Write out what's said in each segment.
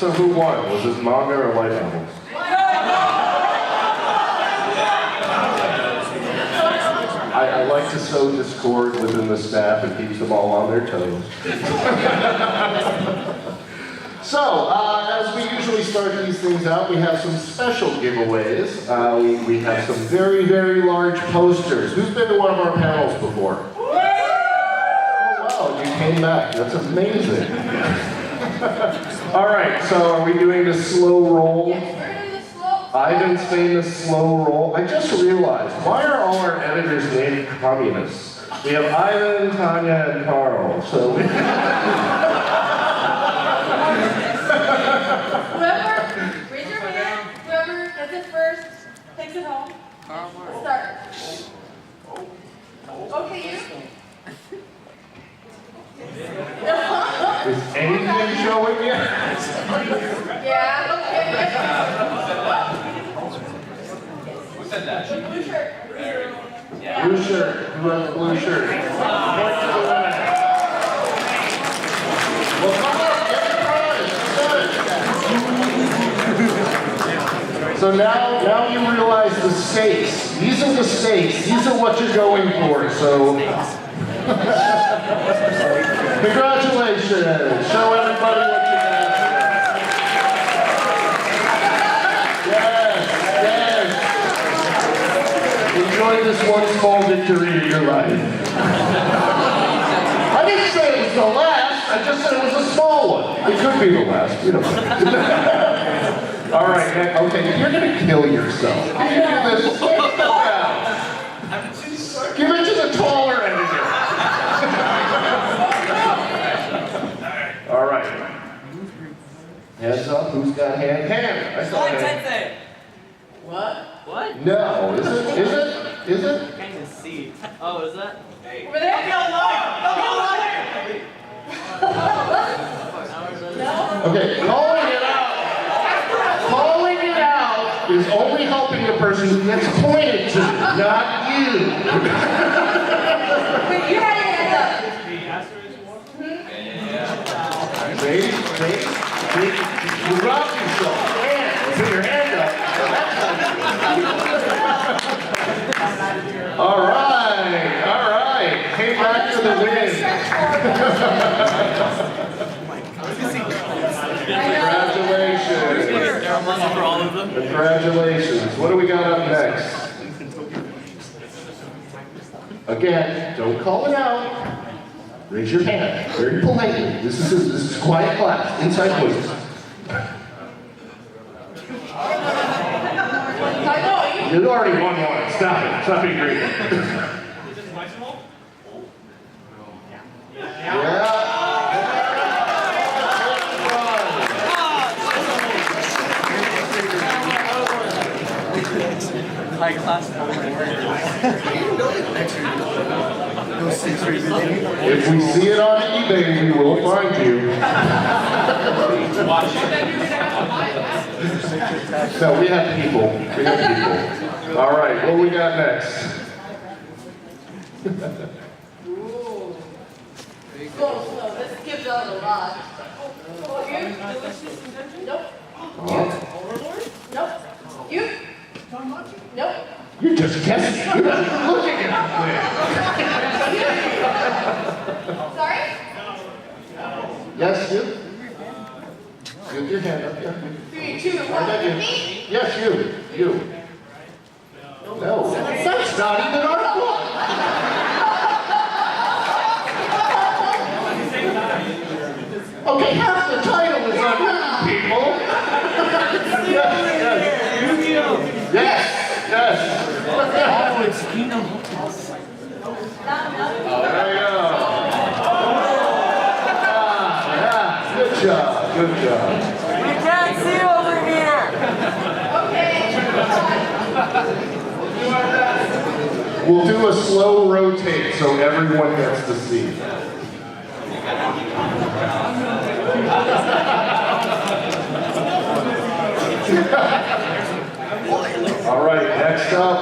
So who won? Was this manga or light novels? I like to sow discord within the staff and keeps them all on their toes. So, as we usually start these things out, we have some special giveaways. We have some very, very large posters. Who's been to one of our panels before? Oh, wow, you came back. That's amazing. All right, so are we doing the slow roll? Yes, we're doing the slow. Ivan's saying the slow roll. I just realized, why are all our editors named communists? We have Ivan, Tanya, and Carl. So Whoever, raise your hand. Whoever gets it first, takes it home. Start. Okay, you. is anything showing yet? Yeah, okay. Who said that? Blue shirt. Blue shirt. Who has a blue shirt? Point to the winner. Well, come on, get the prize. Good. So now you realize the stakes. These are the stakes. These are what you're going for. So, congratulations. Show everybody what you got. Enjoy this one small victory in your life. I didn't say it was the last, I just said it was a small one. It could be the last, you know. All right, okay, you're gonna kill yourself. Can you do this? Give it to the taller editor. All right. Hands up, who's got hand? Hand, I saw hand. What? What? No, is it? Is it? Is it? I can't even see. Oh, is that? Over there. Okay, calling it out. Calling it out is only helping the person who gets pointed to, not you. Wait, you had your hand up. See? You robbed yourself. Put your hand up. All right. Came back to the win. Congratulations. What do we got up next? Again, don't call it out. Raise your hand, very politely. This is quiet class, inside voices. You already won one. Stop it. Stop being greedy. Yeah. High class. If we see it on eBay, we will find you. No, we have people. All right, what we got next? Slow. This gives out a lot. You? Nope. Nope. You? Nope. You're just guessing. You're not even looking at the Sorry? Yes, you. Give your hand up, yeah. 3, 2, 1. Me? Yes, you. No, that's not even our book. Okay, half the title is unwritten, people. Yes. Oh, it's Kingdom Hearts. There you go. Good job. We can't see over here. Okay. We'll do a slow rotate so everyone gets to see. All right, next up.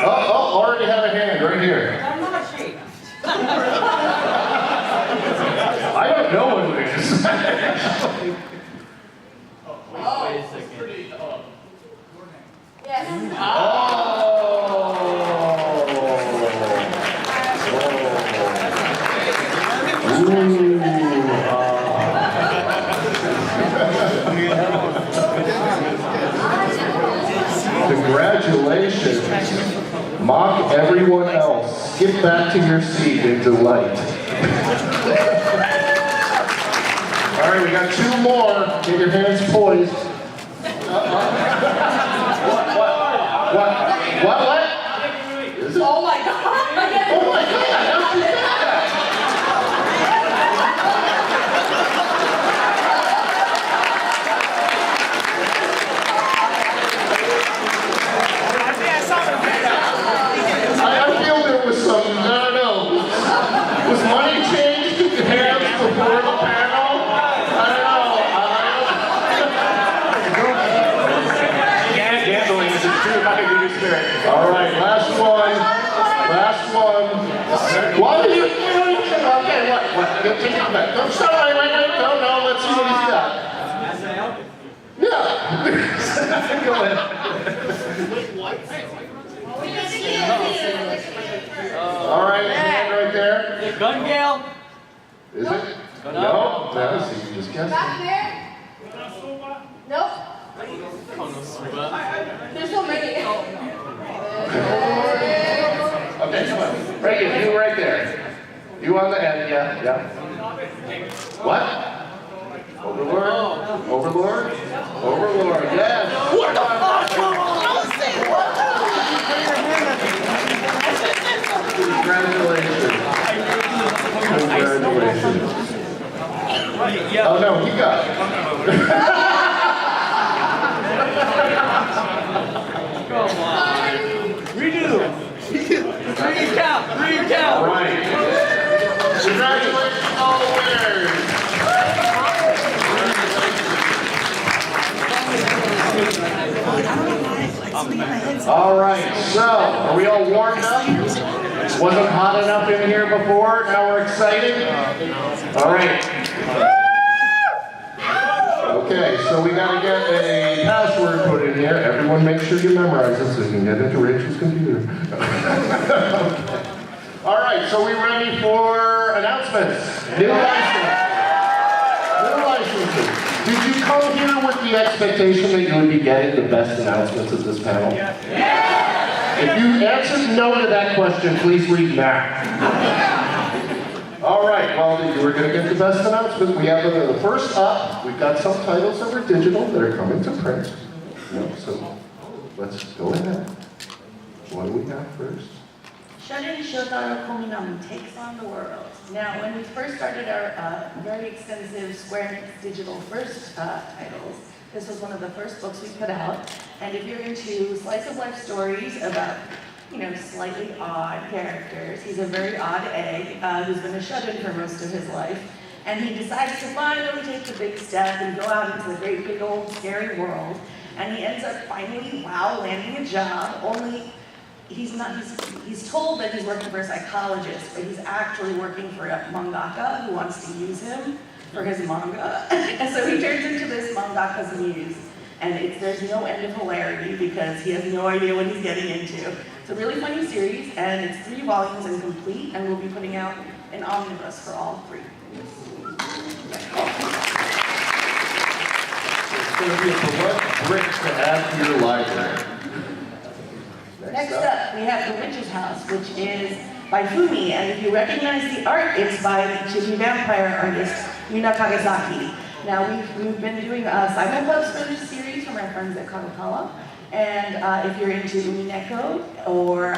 Oh, already have a hand right here. I'm not sheep. I don't know what it is. Everyone else, get back to your seat in delight. All right, we got 2 more. Get your hands poised. What? Is it? Oh my God. Oh my God, how did you get that? I feel there was some, I don't know. Was money changed in your hands before the panel? I don't know. Gambling is a true Hakaguchi spirit. All right, last one. Last one. What are you doing? Okay, what? Take it back. No, sorry, wait. No, let's see what he's got. Yeah. Go ahead. All right, hand right there. Gun Gale. Is it? No. No, so you just guessed. Back there? Nope. There's so many. Okay, come on. Right here, you right there. You on the end, yeah. What? Overlord, yes. What the fuck? Congratulations. Oh no, you got it. Come on. Redo. Recount. All right. Congratulations, all the winners. All right, so are we all warmed up? Wasn't hot enough in here before, now we're excited? All right. Okay, so we gotta get a password put in here. Everyone make sure you memorize this so you can get into Rachel's computer. Okay. All right, so we ready for announcements? New licenses. Did you come here with the expectation that you would be getting the best announcements of this panel? If you answered no to that question, please read now. All right, well, you were going to get the best announcement. We have the first up. We've got some titles that were digital that are coming to print. So let's go ahead. What do we have first? Shonen Shotaro Kominami takes on the world. Now, when we first started our very extensive Square Enix digital first titles, this was one of the first books we put out. And if you're into slice of life stories about, slightly odd characters, he's a very odd egg who's been a shut-in for most of his life. And he decides to finally take the big step and go out into the great big old scary world. And he ends up finally, landing a job, only he's told that he's working for a psychologist, but he's actually working for a mangaka who wants to use him for his manga. And so he turns into this mangaka's muse. And there's no end of hilarity because he has no idea what he's getting into. It's a really funny series, and it's 3 volumes and complete, and we'll be putting out an omnibus for all 3. It's going to be a beloved brick to add to your library. Next up, we have The Witch's House, which is by Fumi, and if you recognize the art, it's by the Chibi vampire artist Yuna Kagesaki. Now, we've been doing a Simon Club Spanish series from our friends at Kadokawa, and if you're into Umineko or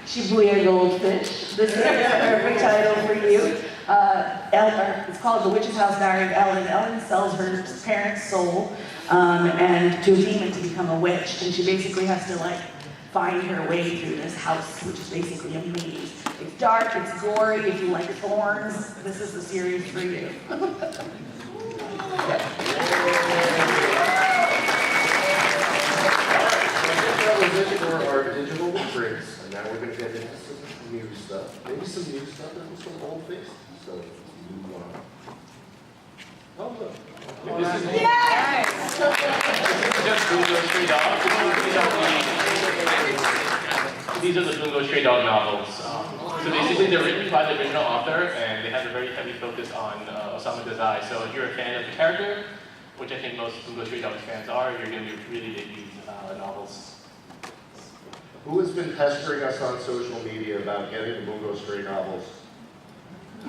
Shibuya Goldfish, this is a perfect title for you. It's called The Witch's House Diary of Ellen. Ellen sells her parents' soul and to a demon to become a witch, and she basically has to find her way through this house, which is basically a maze. It's dark, it's gory, if you like thorns, this is the series for you. Our digital prints, and now we're going to get into some new stuff. Maybe some new stuff and some old things. So, move on. Oh, look. This is just Bungo Stray Dog. These are the Bungo Stray Dog novels. So basically, they're written by the original author, and they have a very heavy focus on Osamu Dazai. So if you're a fan of the character, which I think most Bungo Stray Dogs fans are, you're going to really dig these novels. Who has been pestering us on social media about getting the Bungo Stray novels?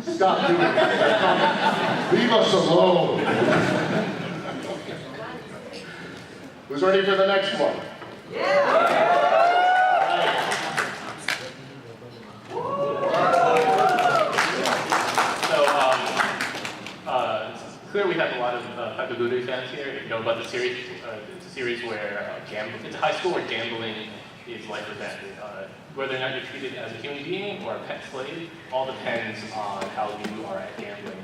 Stop doing that. Leave us alone. Who's ready for the next one? Clear we have a lot of Kakaguru fans here. You know about the series. It's a series where it's a high school where gambling is life or death. Whether or not you're treated as a human being or a pet slave, all depends on how you are at gambling.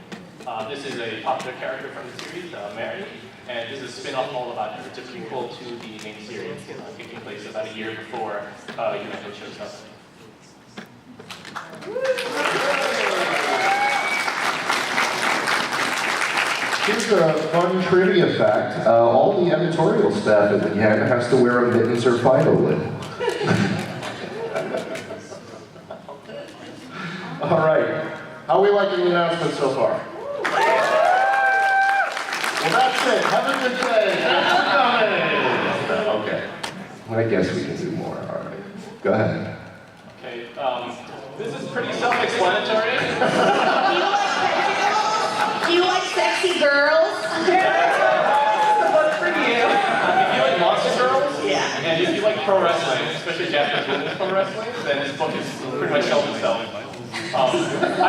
This is a popular character from the series, Mary, and this is a spin-off all about her. It's a prequel to the main series, taking place about a year before Yumeko shows up. Here's a fun trivia fact. All the editorial staff at the Yen has to wear a mittens or Fido lid. All right. How are we liking the announcement so far? Well, that's it. Have a good day. Thanks for coming. Okay. I guess we can do more. All right. Go ahead. Okay. This is pretty self-explanatory. Do you like sexy girls? This is the book for you. If you like monster girls, Yeah. and if you like pro wrestling, especially Japanese women's pro wrestling, then this book is pretty much sells itself. I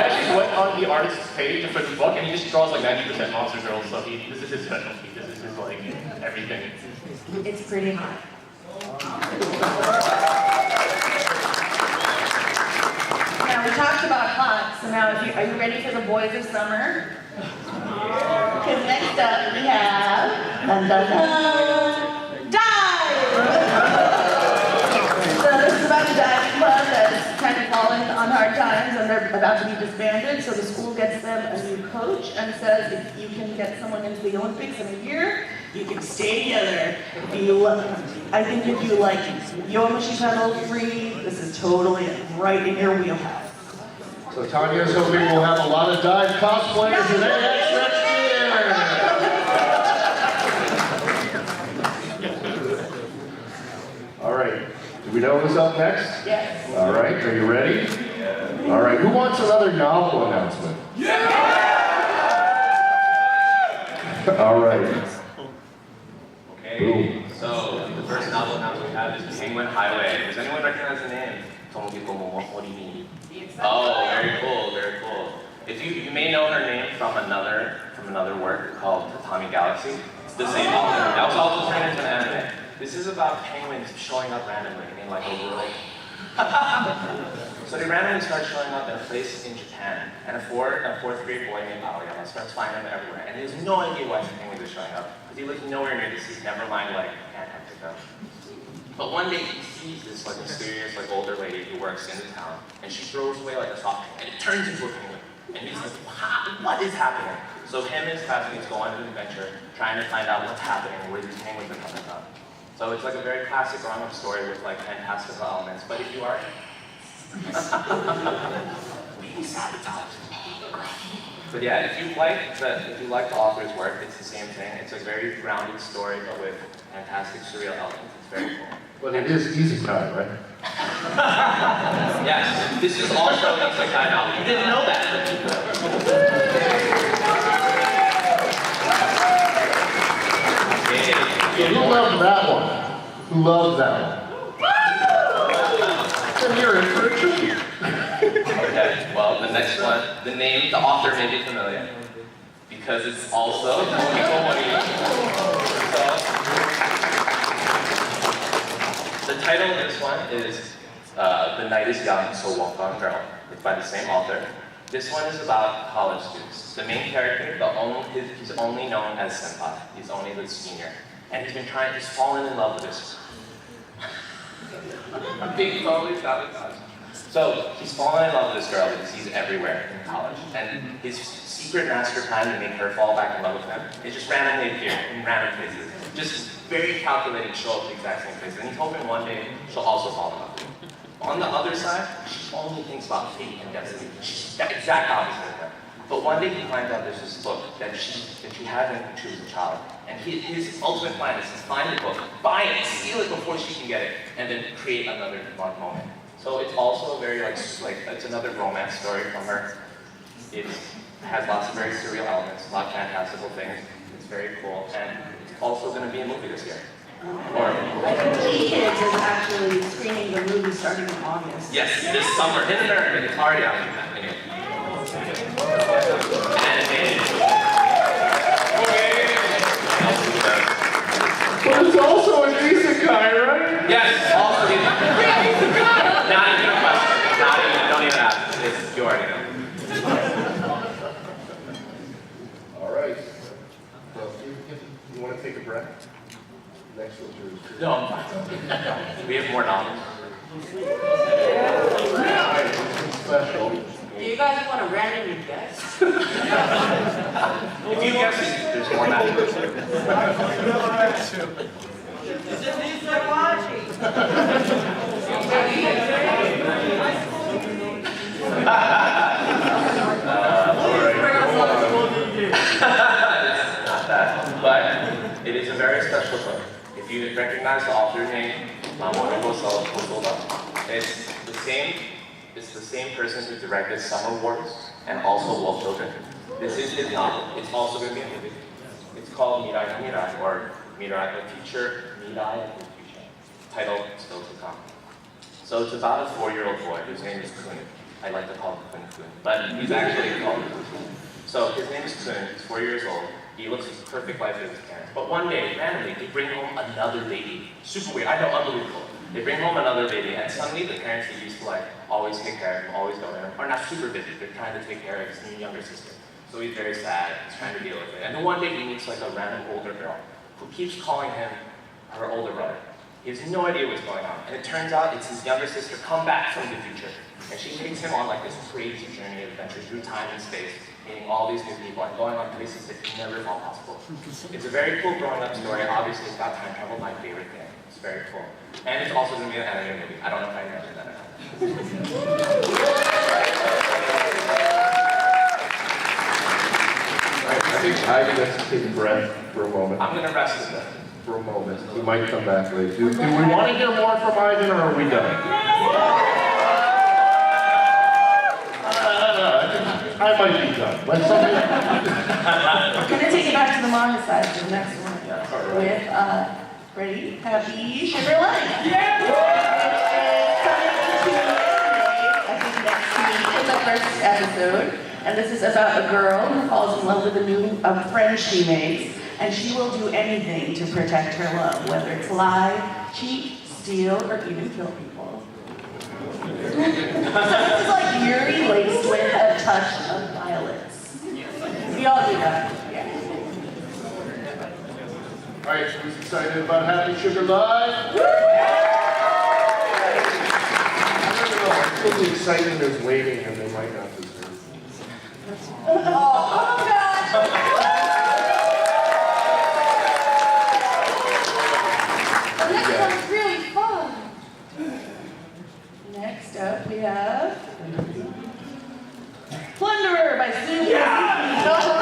actually went on the artist's page for the book, and he just draws like 90% monster girls, so this is his specialty. This is his, like, everything. It's pretty hot. Now, we talked about hot, so now are you ready for the boys of summer? Because next up we have Dive! So this is about a dive club that's kind of fallen on hard times and they're about to be disbanded, so the school gets them a new coach and says if you can get someone into the Olympics in a year, you can stay together. I think if you like Yomashi pedal free, this is totally right in your wheelhouse. So Tanya's hoping we'll have a lot of dive cosplayers in AX next year. All right. Do we know who's up next? Yes. All right. Are you ready? All right. Who wants another novel announcement? All right. Okay, so the first novel announcement we have is Penguin Highway. Does anyone recognize the name? Oh, very cool, very cool. If you may know her name from another work called Tatami Galaxy. It's the same author. That was also turned into an anime. This is about penguins showing up randomly in like a world. So they randomly start showing up in a place in Japan, and a fourth grade boy named Aoyama starts finding them everywhere, and he has no idea why the penguins are showing up, because he lives nowhere near the sea, never mind like Antarctica. But one day he sees this like mysterious like older lady who works in the town, and she throws away like a soft drink, and it turns into a penguin. And he's like, what is happening? So him and his classmates go on an adventure, trying to find out what's happening and where these penguins are coming from. So it's like a very classic grown-up story with like fantastical elements. But if you are being sabotaged. But yeah, if you like the author's work, it's the same thing. It's a very grounded story, but with fantastic surreal elements. It's very cool. But it is easy time, right? Yes, this is also an isekai novel. You didn't know that. So who loved that one? Who loved that one? Then you're in for a treat. Okay, well, the next one, the author may be familiar, because it's also Hikomori. So, the title of this one is The Night is Young, So Walk On Girl. It's by the same author. This one is about college students. The main character, he's only known as senpai. He's only the senior. And he's fallen in love with this. I'm being totally sabotaged. So he's fallen in love with this girl that he sees everywhere in college. And his secret master plan to make her fall back in love with him is just randomly appear in random places. Just very calculated, show up the exact same places. And he's hoping one day she'll also fall in love with him. On the other side, she only thinks about fate and destiny. She's the exact opposite of him. But one day he finds out there's this book that she had when she was a child. And his ultimate plan is to find the book, buy it, steal it before she can get it, and then create another moment. So it's also very it's another romance story from her. It has lots of very surreal elements, a lot of fantastical things. It's very cool, and it's also going to be a movie this year. I think Kids is actually screening the movie starting in August. Yes, this summer in America. It's already out in But it's also an isekai, right? Yes, also not even a question. Not even, don't even ask. It's, you already know. All right. Well, you want to take a breath? Next one's yours. No, I'm fine. We have more novels. All right, this is special. Do you guys want to randomly guess? If you guess it, there's more novels. Is it these they're watching? Not that, but it is a very special book. If you recognize the author name, it's the same person who directed Summer Wars and also Wolf Children. This is his novel. It's also going to be a movie. It's called Mirai no Mirai, or Mirai the Future, Mirai of the Future. Title still to come. So it's about a 4-year-old boy whose name is Kun. I like to call him Kun, but he's actually called Kun. So his name is Kun. He's 4 years old. He looks his perfect life with his parents. But one day, randomly, they bring home another baby. Super weird. I know, unbelievable. They bring home another baby, and suddenly the parents that used to always take care of him, always go there, are not super busy. They're trying to take care of his new younger sister. So he's very sad. He's trying to deal with it. And then one day he meets a random older girl who keeps calling him her older brother. He has no idea what's going on. And it turns out it's his younger sister come back from the future. And she takes him on this crazy journey of adventure through time and space, meeting all these new people and going on places that never thought possible. It's a very cool growing up story. Obviously, it's about time travel, my favorite thing. It's very cool. And it's also going to be an anime movie. I don't know if I mentioned that or not. I think I get to take a breath for a moment. I'm going to rest a bit. For a moment. He might come back later. Do we want to hear more from Ivan, or are we done? I might be done. Let's I'm going to take you back to the manga side for the next one. With, ready? Happy Sugar Life. I think next week is the first episode. And this is about a girl who falls in love with a new friend she makes. And she will do anything to protect her love, whether it's lie, cheat, steal, or even kill people. So this is like Yuri laced with a touch of violence. We all do that. Yeah. All right, so who's excited about Happy Sugar Live? I think the excitement is waiting, and they might not deserve it. Oh, God. This one's really fun. Next up, we have Plunderer by Sue. I don't know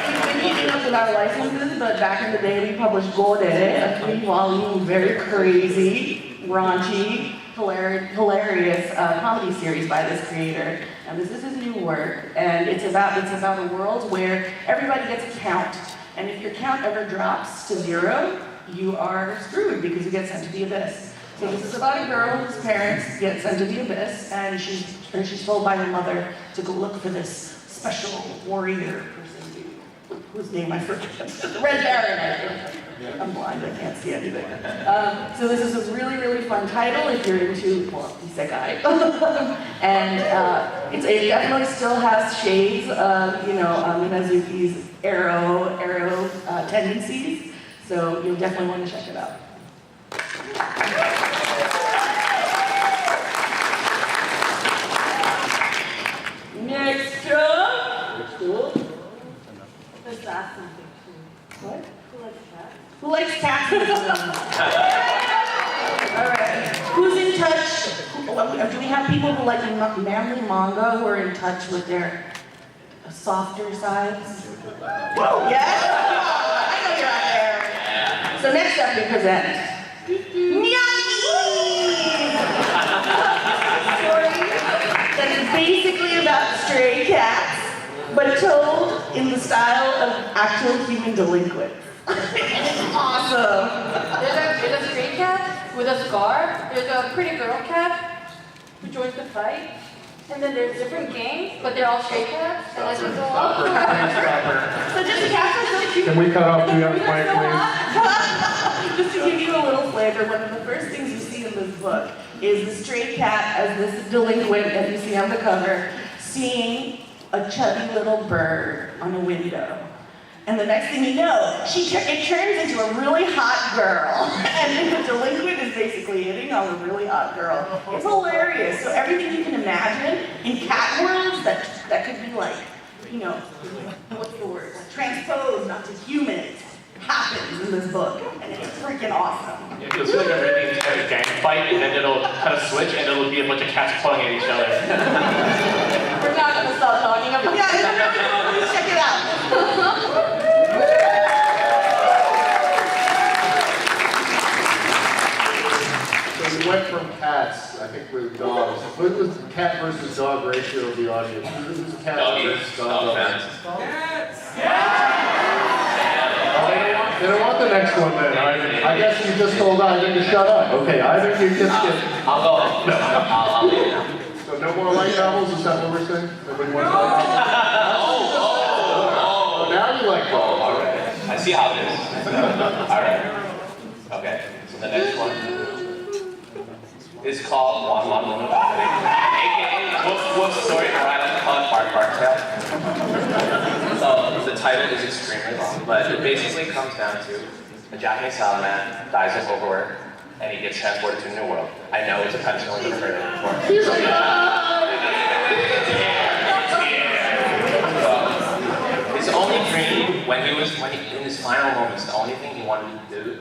if we've been keeping up with our licenses, but back in the day we published Gore, a 3-volume, very crazy, raunchy, hilarious comedy series by this creator. And this is his new work, and it's about a world where everybody gets a count, and if your count ever drops to 0, you are screwed because you get sent to the abyss. So this is about a girl whose parents get sent to the abyss, and she's told by her mother to go look for this special warrior person whose name I forget. Red Baron, I think. I'm blind, I can't see anything. So this is a really, really fun title if you're into, well, isekai. And it definitely still has shades of, Minazuki's arrow tendencies. So you'll definitely want to check it out. Next up. Let's ask something too. What? Who likes cats? Who likes cats? All right. Who's in touch? Do we have people who like manly manga who are in touch with their softer sides. Whoa, yes? I know you're out there. So next up we present story that's basically about stray cats, but told in the style of actual human delinquents. It's awesome. There's a stray cat with a scar. There's a pretty girl cat who joins the fight. And then there's different gangs, but they're all stray cats. And then they go on. So just cats are so cute. Can we cut off the other mic, please? Just to give you a little flavor, one of the first things you see in this book is the stray cat as this delinquent that you see on the cover, seeing a chubby little bird on a window. And the next thing you know, it turns into a really hot girl. And then the delinquent is basically hitting on a really hot girl. It's hilarious. So everything you can imagine in cat worlds that could be like, you know, what's the word? Transposed onto humans happens in this book. And it's freaking awesome. Yeah, you'll see like a really intense gang fight, and then it'll kind of switch, and it'll be a bunch of cats pulling at each other. We're not going to stop talking about Yeah, it's really cool. Please check it out. So we went from cats, I think, with dogs. What was the cat versus dog ratio of the audience? Who's cat versus dog? They don't want the next one then. I guess you just told Ivan to shut up. Okay, Ivan, you just get... I'll go. No, I'll leave it now. So no more light novels, is that what we're saying? Nobody wants light novels? Oh, now you like Oh, all right. I see how it is. All right. Okay. So the next one is called One Woman Family, aka book story, or I like to call it Bark Tale. So the title is extremely long, but it basically comes down to a Japanese salaman dies of overwork, and he gets transported to a new world. I know it's a premise, no one's ever heard of it before. His only dream, when he in his final moments, the only thing he wanted to do,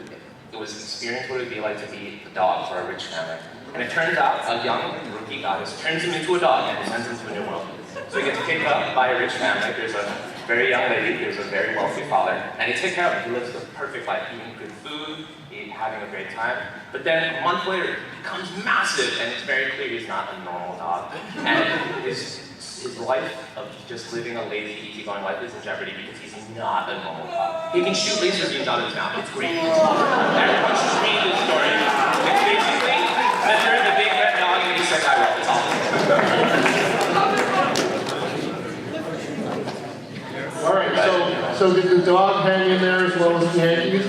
it was experience what it would be like to be a dog for a rich family. And it turns out a young rookie goddess turns him into a dog and sends him to a new world. So he gets picked up by a rich family. There's a very young lady, there's a very wealthy father, and they take care of him. He lives the perfect life, eating good food, having a great time. But then a month later, he becomes massive, and it's very clear he's not a normal dog. And his life of just living a lazy, easygoing life is in jeopardy because he's not a normal dog. He can shoot laser beams out of his mouth. It's great. Everyone should read this story. It's basically that there's a big red dog and he's like, I wrote this all. All right, so did the dog hang in there as well as the Yankees?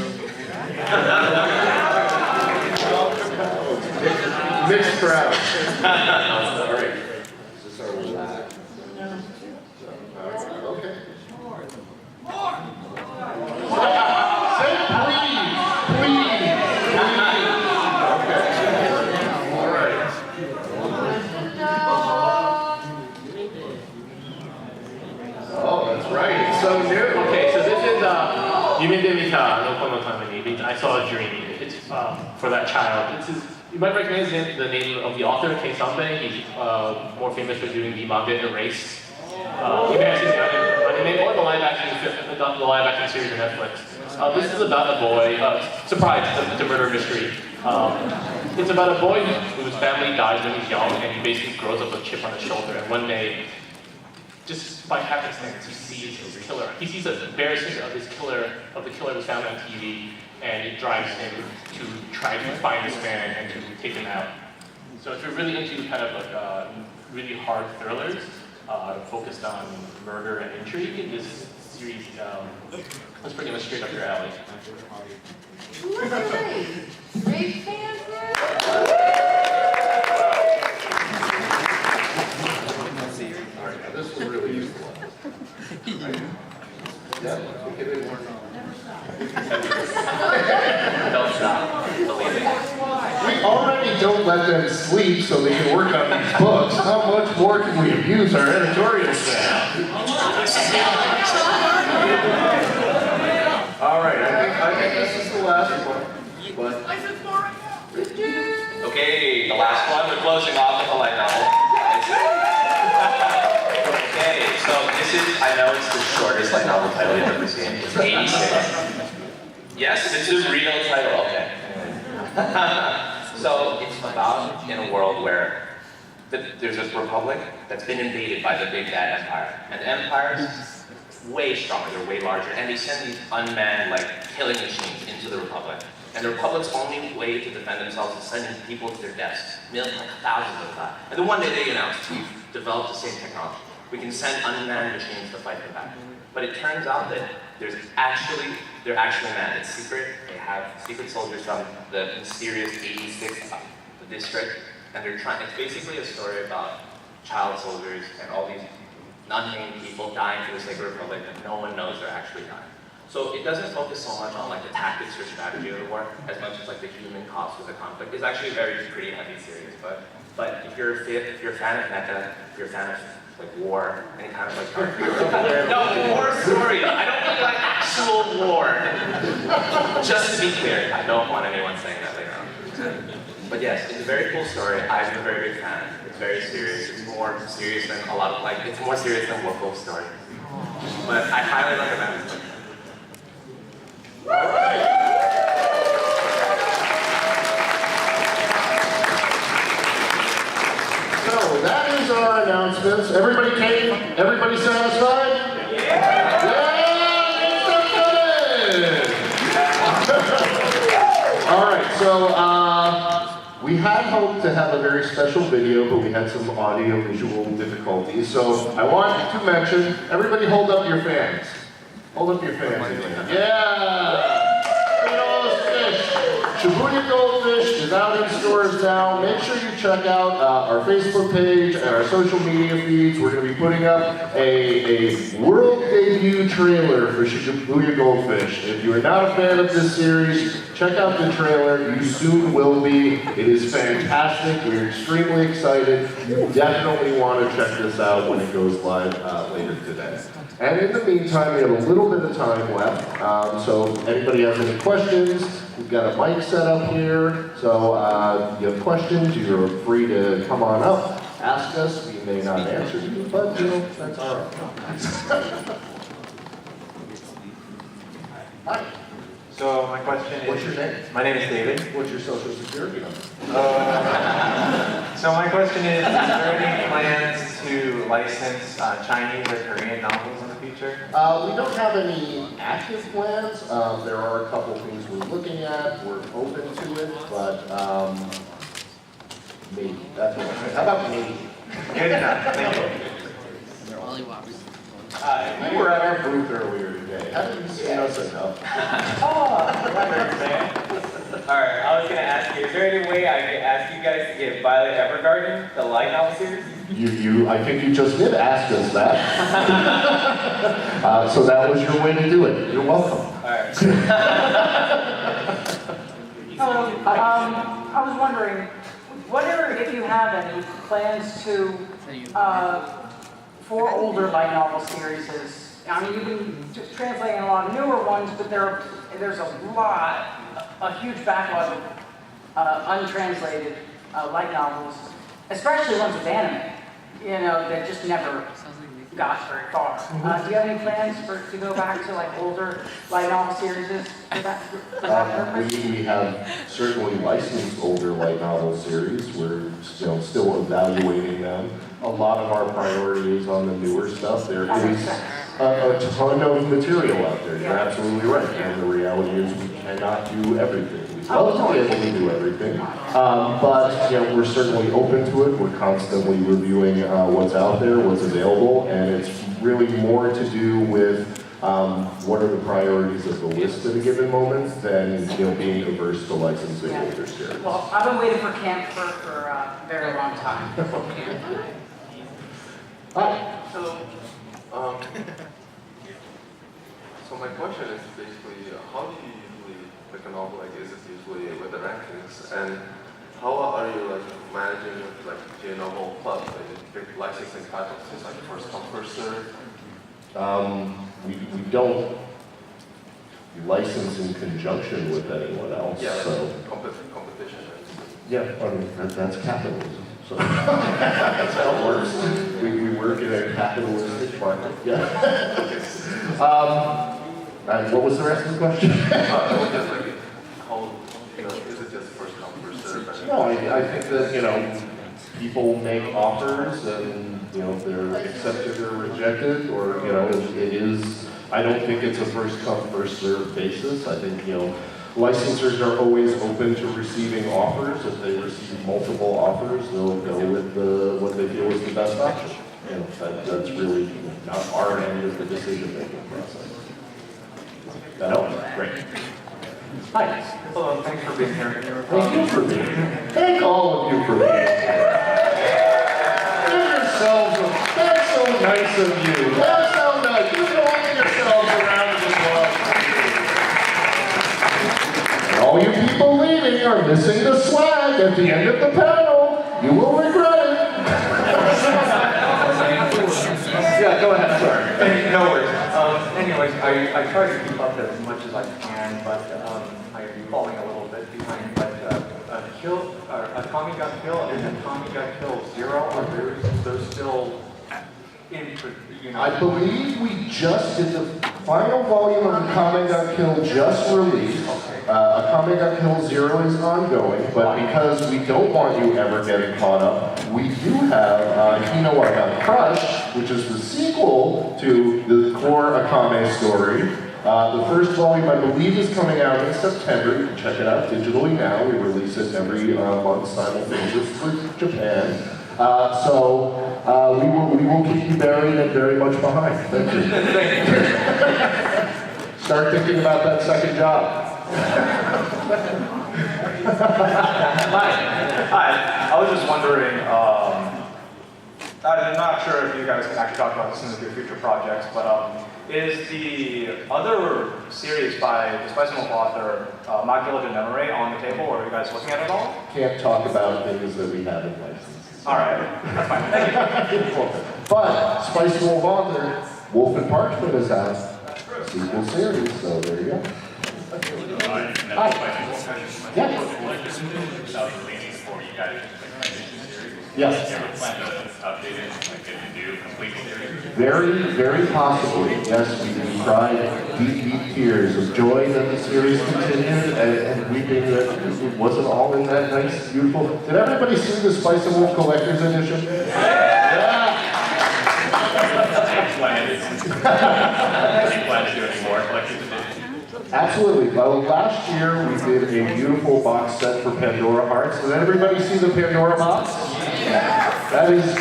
Mixed crowd. All right. So start with that. Okay. Say please. Okay. All right. Oh, that's right. It's so new. Okay, so this is Yume de Mita no Kono Tameni. I saw a dream. It's for that child. You might recognize the name of the author, Kei Sanbei. He's more famous for doing the manga Erased. You may have seen the anime or the live action series on Netflix. This is about a boy. Surprise! It's a murder mystery. It's about a boy whose family dies when he's young, and he basically grows up with a chip on his shoulder. And one day, just by happenstance, he sees his killer. He sees a embarrassment of the killer of his family on TV, and it drives him to try to find this man and to take him out. So if you're really into kind of like really hard thrillers focused on murder and intrigue, this series is pretty much straight up your alley. Great fans there. All right, now this was really useful. Yeah, okay, they weren't. Don't stop. Believe it. We already don't let them sleep so they can work on these books. How much more can we abuse our editorial staff? All right, I think this is the last one. But Okay, the last one, we're closing off with a light novel. Okay, so this is I know it's the shortest light novel title you've ever seen. It's 86. Yes, it's the real title, okay. So it's about in a world where there's this republic that's been invaded by the big bad empire. And the empire's way stronger, they're way larger, and they send these unmanned, killing machines into the republic. And the republic's only way to defend themselves is sending people to their deaths, thousands of that. And then one day they announced, we've developed the same technology. We can send unmanned machines to fight them back. But it turns out that they're actually manned. It's secret. They have secret soldiers from the mysterious 86 district, and they're trying. It's basically a story about child soldiers and all these unnamed people dying for the sake of the republic that no one knows they're actually dying. So it doesn't focus so much on the tactics or strategy of the war as much as the human cost of the conflict. It's actually a pretty heavy series, but if you're a fan of mecha, if you're a fan of war, any kind of no, war story. I don't mean actual war. Just to be clear, I don't want anyone saying that later on. But yes, it's a very cool story. I'm a very big fan. It's very serious. It's more serious than a lot of it's more serious than Wolf's story. But I highly recommend it. So that is our announcements. Everybody came? Everybody satisfied? Yeah! All right, so we had hoped to have a very special video, but we had some audio-visual difficulties. So I want to mention, everybody hold up your fans. Hold up your fans. Yeah! Shibuya Goldfish is out in stores now. Make sure you check out our Facebook page and our social media feeds. We're going to be putting up a world debut trailer for Shibuya Goldfish. If you are not a fan of this series, check out the trailer. You soon will be. It is fantastic. We're extremely excited. You definitely want to check this out when it goes live later today. And in the meantime, we have a little bit of time left. So if anybody has any questions, we've got a mic set up here. So if you have questions, you're free to come on up, ask us. We may not answer you, but that's all right. Hi. So my question is... What's your name? My name is David. What's your social security number? So my question is there any plans to license Chinese or Korean novels in the future? We don't have any active plans. There are a couple things we're looking at. We're open to it, but maybe. That's what how about maybe? Good enough. Thank you. You were at our booth earlier today. How did you see us enough? Alright, I was gonna ask you, is there any way I could ask you guys to get Violet Evergarden, the light novel series? I think you just did ask us that. So that was your way to do it. You're welcome. Alright. Hello. I was wondering, whether if you have any plans to, for older light novel series, I mean, you've been translating a lot of newer ones, but there's a huge backlog of untranslated light novels, especially ones with anime, that just never got very far. Do you have any plans to go back to older light novel series for that purpose? We have certainly licensed older light novel series. We're still evaluating them. A lot of our priority is on the newer stuff. There is a ton of material out there. You're absolutely right. And the reality is we cannot do everything. We'd love to be able to do everything. But we're certainly open to it. We're constantly reviewing what's out there, what's available, and it's really more to do with what are the priorities of the list at a given moment than being averse to licensing older series. Well, I've been waiting for camp for a very long time. Hi. Hello. So my question is basically, how do you usually pick a novel? Is it usually with the rankings? And how are you managing with J Novel Club? Big licensing titles, it's first come, first serve? We don't license in conjunction with anyone else. Yeah, so competition. yeah, that's capitalism. So that's how it works. We work in a capitalistic fine. Yeah. And what was the rest of the question? Just like, how, is it just first come, first serve? No, I think that, people make offers and, they're accepted or rejected, or, it is, I don't think it's a first come, first served basis. I think, licensors are always open to receiving offers. If they receive multiple offers, they'll go with what they feel is the best option. That's really not our end of the decision-making process. That helps? Great. Hi. Hello, thanks for being here. Thank you for being here. Thank all of you for being here. Give yourselves that's so nice of you. That's so nice. Give yourselves a round of applause. And all you people leaving are missing the swag at the end of the panel. You will regret it. Yeah, go ahead. Sorry. No worries. Anyways, I try to keep up as much as I can, but I'm falling a little bit behind. But a Tommy Got Killed and a Tommy Got Killed Zero, are those still in? I believe we just did the final volume of the Comic Got Killed just released. A Comic Got Killed Zero is ongoing, but because we don't want you ever getting caught up, we do have Hino I Got Crushed, which is the sequel to the core Akame story. The first volume, I believe, is coming out in September. You can check it out digitally now. We release it every month simultaneously with Japan. So we will keep you buried and very much behind. Thank you. Start thinking about that second job. Hi. I was just wondering, I'm not sure if you guys can actually talk about this in your future projects, but is the other series by the Spice Milk author, Manga Legend Memory, on the table, or are you guys looking at it all? Can't talk about things that we haven't licensed. All right, that's fine. Thank you. But Spice Wolf author, Wolf and Parchment is out. Sequel series, so there you go. Hi. Yeah. Yes. Very, very possibly. Yes, we cried deep, deep tears of joy that the series continued and weeping that it wasn't all in that nice, beautiful. Did everybody see the Spice and Wolf Collector's Edition? Yeah. Absolutely. Well, last year we did a beautiful box set for Pandora Hearts. Did everybody see the Pandora box? That is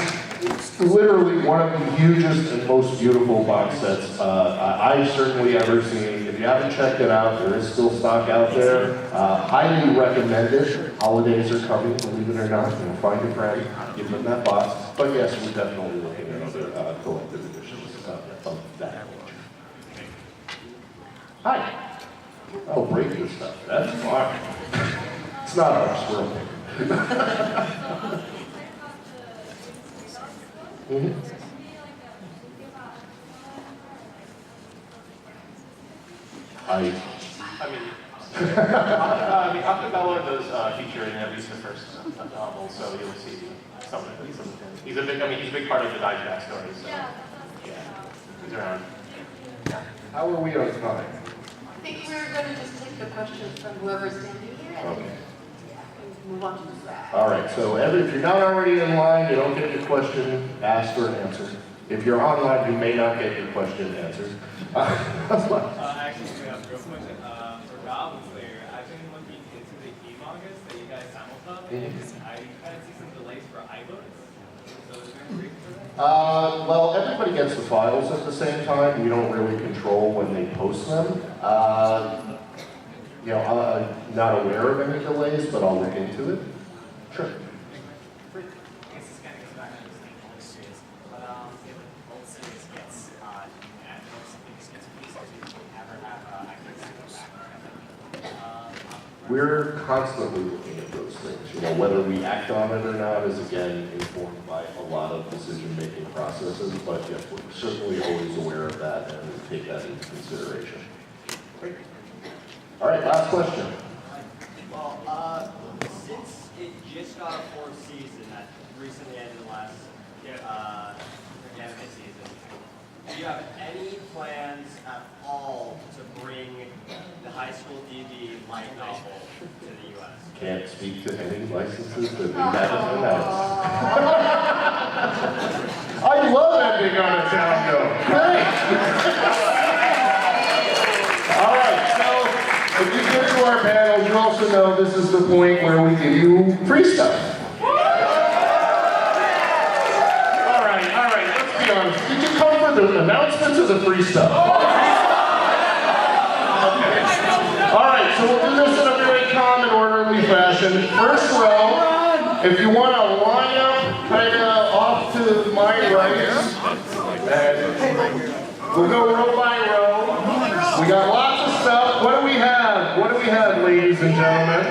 literally one of the hugest and most beautiful box sets I've certainly ever seen. If you haven't checked it out, there is still stock out there. Highly recommended. Holidays are coming, believe it or not. Find a friend, give them that box. But yes, we're definitely looking at other collective editions of that. Hi. Oh, break this stuff. That's fine. It's not our squirrel. Mm-hmm. I mean, Acapella does feature in at least the first novel, so you'll see some of it. He's a big part of the Dijak story, so yeah, he's around. How are we on time? I think we're going to just take the questions from whoever's standing here and Okay. move on to the swag. All right, so if you're not already in line, you don't get your question asked or answered. If you're online, you may not get your question answered. Actually, real quick, for Goblin Slayer, I've been looking into the e-mangas that you guys simulcast, and I kind of see some delays for iBooks. So is there a reason for that? Well, everybody gets the files at the same time. We don't really control when they post them. I'm not aware of any delays, but I'll look into it. Sure. We're constantly looking at those things. Whether we act on it or not is again informed by a lot of decision-making processes, but yes, we're certainly always aware of that and we take that into consideration. Great. All right, last question. Well, since it just got a fourth season that recently ended last anime season, do you have any plans at all to bring the high school DB light novel to the U.S.? Can't speak to any licenses that we haven't announced. I love ending on a down note. Great! All right, so if you've been to our panels, you also know this is the point where we give you free stuff. All right, let's be honest. Did you come for the announcements or the free stuff? All right, so we'll do this in a very calm and orderly fashion. First row, if you want to line up kind of off to my right, and we'll go row by row. We got lots of stuff. What do we have? What do we have, ladies and gentlemen?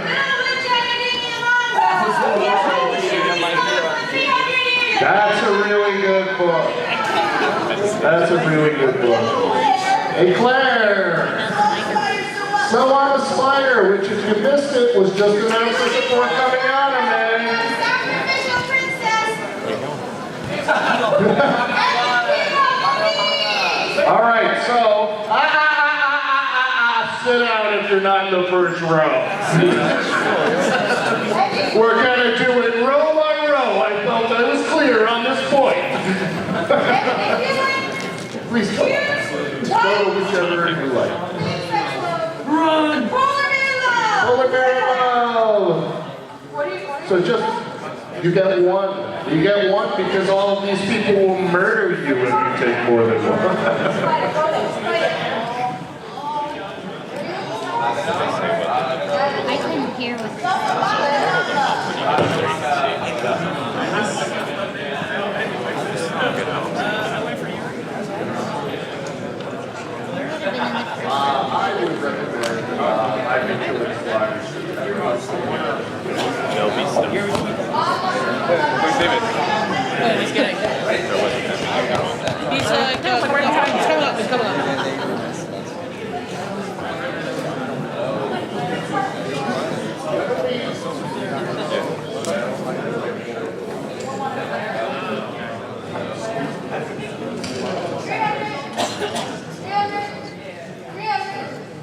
That's a really good book. That's a really good book. Hey, Claire. Snow on a Spider, which if you missed it, was just announced as a forthcoming anime. All right, so, sit down if you're not in the first row. We're going to do it row by row. I felt I was clear on this point. Please go. Go to whichever you like. Run! Polar bear. So just, you get one. You get one because all of these people will murder you if you take more than one. I couldn't hear with I would recommend, I think you'll inspire.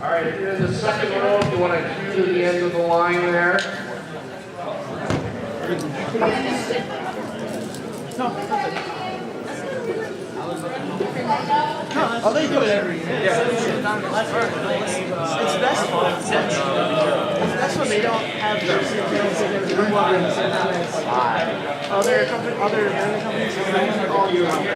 All right, if you're in the second row, if you want to cue to the end of the line there. Oh, they do it every year. Yeah. It's best that's when they don't have the other companies all year round.